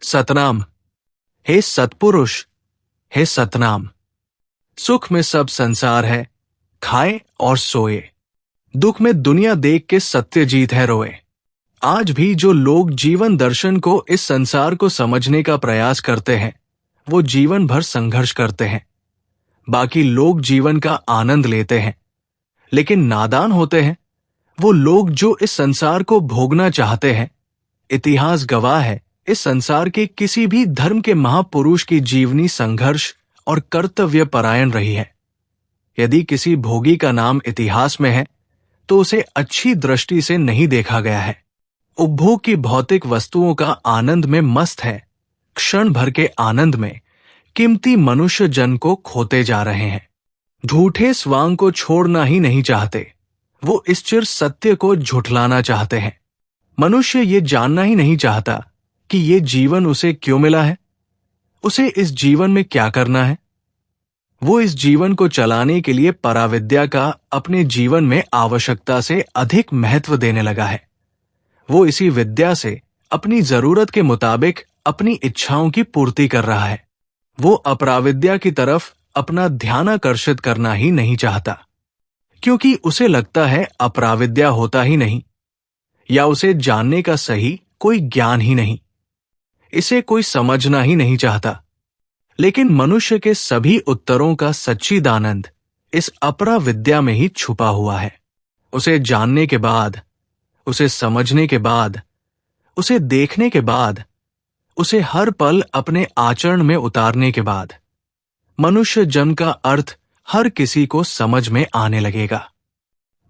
सतनाम। हे सत्पुरुष, हे सतनाम। सुख में सब संसार है, खाए और सोए। दुख में दुनिया देख के सत्य जीत है रोए। आज भी जो लोग जीवन दर्शन को, इस संसार को समझने का प्रयास करते हैं, वो जीवन भर संघर्ष करते हैं। बाकी लोग जीवन का आनंद लेते हैं, लेकिन नादान होते हैं वो लोग जो इस संसार को भोगना चाहते हैं। इतिहास गवाह है, इस संसार के किसी भी धर्म के महापुरुष की जीवनी संघर्ष और कर्तव्य परायण रही है। यदि किसी भोगी का नाम इतिहास में है, तो उसे अच्छी दृष्टि से नहीं देखा गया है। उपभोग की भौतिक वस्तुओं का आनंद में मस्त है, क्षण भर के आनंद में कीमती मनुष्य जन को खोते जा रहे हैं। झूठे स्वांग को छोड़ना ही नहीं चाहते, वो इस चिर सत्य को झुठलाना चाहते हैं। मनुष्य ये जानना ही नहीं चाहता कि ये जीवन उसे क्यों मिला है, उसे इस जीवन में क्या करना है। वो इस जीवन को चलाने के लिए पराविद्या का अपने जीवन में आवश्यकता से अधिक महत्व देने लगा है। वो इसी विद्या से अपनी जरूरत के मुताबिक अपनी इच्छाओं की पूर्ति कर रहा है। वो अपराविद्या की तरफ अपना ध्यान आकर्षित करना ही नहीं चाहता, क्योंकि उसे लगता है अपराविद्या होता ही नहीं, या उसे जानने का सही कोई ज्ञान ही नहीं, इसे कोई समझना ही नहीं चाहता। लेकिन मनुष्य के सभी उत्तरों का सच्चिदानंद इस अपराविद्या में ही छुपा हुआ है। उसे जानने के बाद, उसे समझने के बाद, उसे देखने के बाद, उसे हर पल अपने आचरण में उतारने के बाद मनुष्य जन्म का अर्थ हर किसी को समझ में आने लगेगा।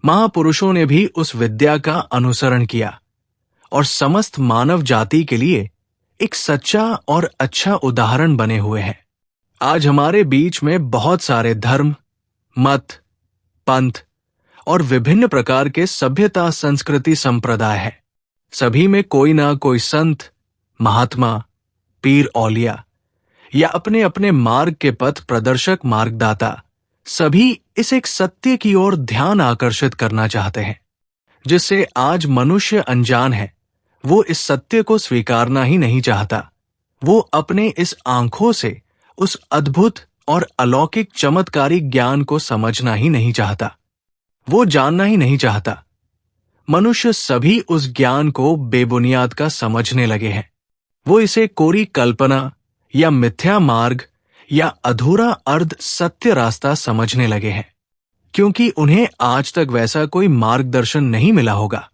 महापुरुषों ने भी उस विद्या का अनुसरण किया और समस्त मानव जाति के लिए एक सच्चा और अच्छा उदाहरण बने हुए हैं। आज हमारे बीच में बहुत सारे धर्म, मत, पंथ और विभिन्न प्रकार के सभ्यता संस्कृति संप्रदाय है। सभी में कोई ना कोई संत, महात्मा, पीर औलिया या अपने अपने मार्ग के पथ प्रदर्शक मार्गदाता सभी इस एक सत्य की ओर ध्यान आकर्षित करना चाहते हैं, जिससे आज मनुष्य अनजान है। वो इस सत्य को स्वीकारना ही नहीं चाहता। वो अपने इस आंखों से उस अद्भुत और अलौकिक चमत्कारी ज्ञान को समझना ही नहीं चाहता। वो जानना ही नहीं चाहता। मनुष्य सभी उस ज्ञान को बेबुनियाद का समझने लगे हैं। वो इसे कोरी कल्पना या मिथ्या मार्ग या अधूरा अर्ध सत्य रास्ता समझने लगे हैं, क्योंकि उन्हें आज तक वैसा कोई मार्गदर्शन नहीं मिला होगा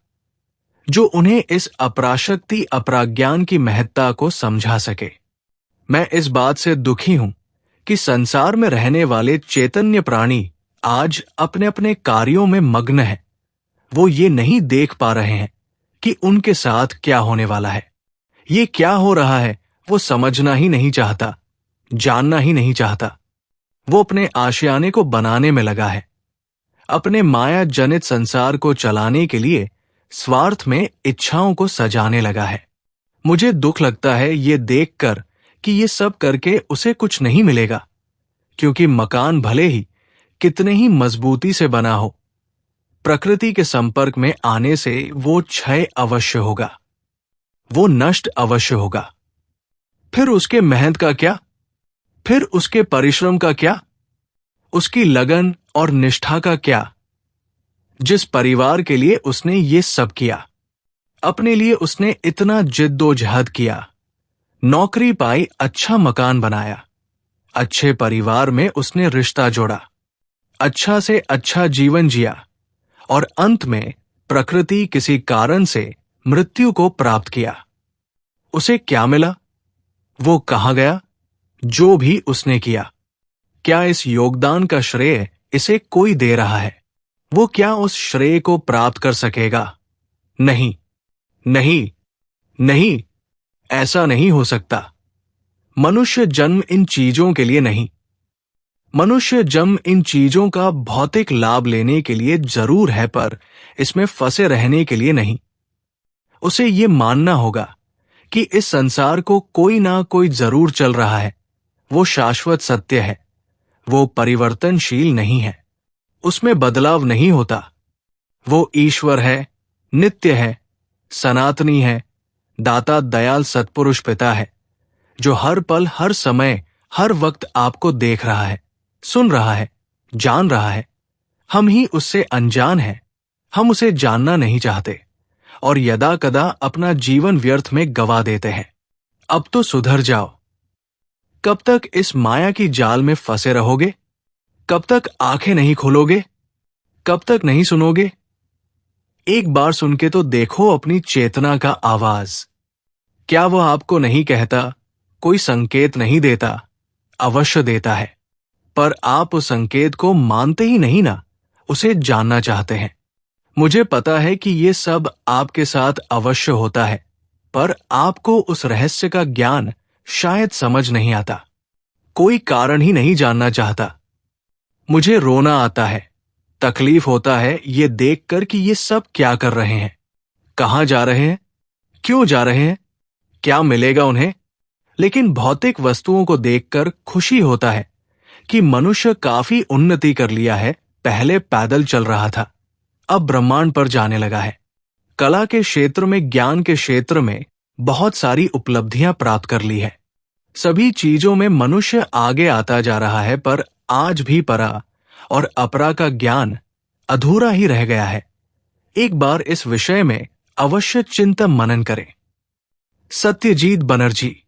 जो उन्हें इस अपराशक्ति अपराज्ञान की महत्ता को समझा सके। मैं इस बात से दुखी हूं कि संसार में रहने वाले चैतन्य प्राणी आज अपने अपने कार्यों में मग्न हैं। वो ये नहीं देख पा रहे हैं कि उनके साथ क्या होने वाला है। ये क्या हो रहा है वो समझना ही नहीं चाहता, जानना ही नहीं चाहता। वो अपने आशियाने को बनाने में लगा है। अपने माया जनित संसार को चलाने के लिए स्वार्थ में इच्छाओं को सजाने लगा है। मुझे दुख लगता है ये देखकर कि ये सब करके उसे कुछ नहीं मिलेगा, क्योंकि मकान भले ही कितने ही मजबूती से बना हो, प्रकृति के संपर्क में आने से वो क्षय अवश्य होगा, वो नष्ट अवश्य होगा। फिर उसके मेहनत का क्या? फिर उसके परिश्रम का क्या? उसकी लगन और निष्ठा का क्या? जिस परिवार के लिए उसने ये सब किया, अपने लिए उसने इतना जिद्दोजहद किया, नौकरी पाई, अच्छा मकान बनाया, अच्छे परिवार में उसने रिश्ता जोड़ा, अच्छा से अच्छा जीवन जिया, और अंत में प्रकृति किसी कारण से मृत्यु को प्राप्त किया। उसे क्या मिला? वो कहाँ गया? जो भी उसने किया, क्या इस योगदान का श्रेय इसे कोई दे रहा है? वो क्या उस श्रेय को प्राप्त कर सकेगा? नहीं, नहीं, नहीं, ऐसा नहीं हो सकता। मनुष्य जन्म इन चीजों के लिए नहीं। मनुष्य जन्म इन चीजों का भौतिक लाभ लेने के लिए जरूर है, पर इसमें फंसे रहने के लिए नहीं। उसे ये मानना होगा कि इस संसार को कोई ना कोई जरूर चल रहा है। वो शाश्वत सत्य है, वो परिवर्तनशील नहीं है, उसमें बदलाव नहीं होता। वो ईश्वर है, नित्य है, सनातनी है, दाता दयाल सत्पुरुष पिता है, जो हर पल, हर समय, हर वक्त आपको देख रहा है, सुन रहा है, जान रहा है। हम ही उससे अनजान हैं। हम उसे जानना नहीं चाहते और यदा कदा अपना जीवन व्यर्थ में गवा देते हैं। अब तो सुधर जाओ। कब तक इस माया की जाल में फंसे रहोगे? कब तक आंखें नहीं खोलोगे? कब तक नहीं सुनोगे? एक बार सुन के तो देखो अपनी चेतना का आवाज। क्या वह आपको नहीं कहता, कोई संकेत नहीं देता? अवश्य देता है, पर आप उस संकेत को मानते ही नहीं ना, उसे जानना चाहते हैं। मुझे पता है कि ये सब आपके साथ अवश्य होता है, पर आपको उस रहस्य का ज्ञान शायद समझ नहीं आता। कोई कारण ही नहीं जानना चाहता। मुझे रोना आता है, तकलीफ होता है ये देखकर कि ये सब क्या कर रहे हैं, कहां जा रहे हैं, क्यों जा रहे हैं, क्या मिलेगा उन्हें। लेकिन भौतिक वस्तुओं को देखकर खुशी होता है कि मनुष्य काफी उन्नति कर लिया है। पहले पैदल चल रहा था, अब ब्रह्मांड पर जाने लगा है। कला के क्षेत्र में, ज्ञान के क्षेत्र में बहुत सारी उपलब्धियां प्राप्त कर ली है। सभी चीजों में मनुष्य आगे आता जा रहा है, पर आज भी परा और अपरा का ज्ञान अधूरा ही रह गया है। एक बार इस विषय में अवश्य चिंतन मनन करें। सत्यजीत बनर्जी।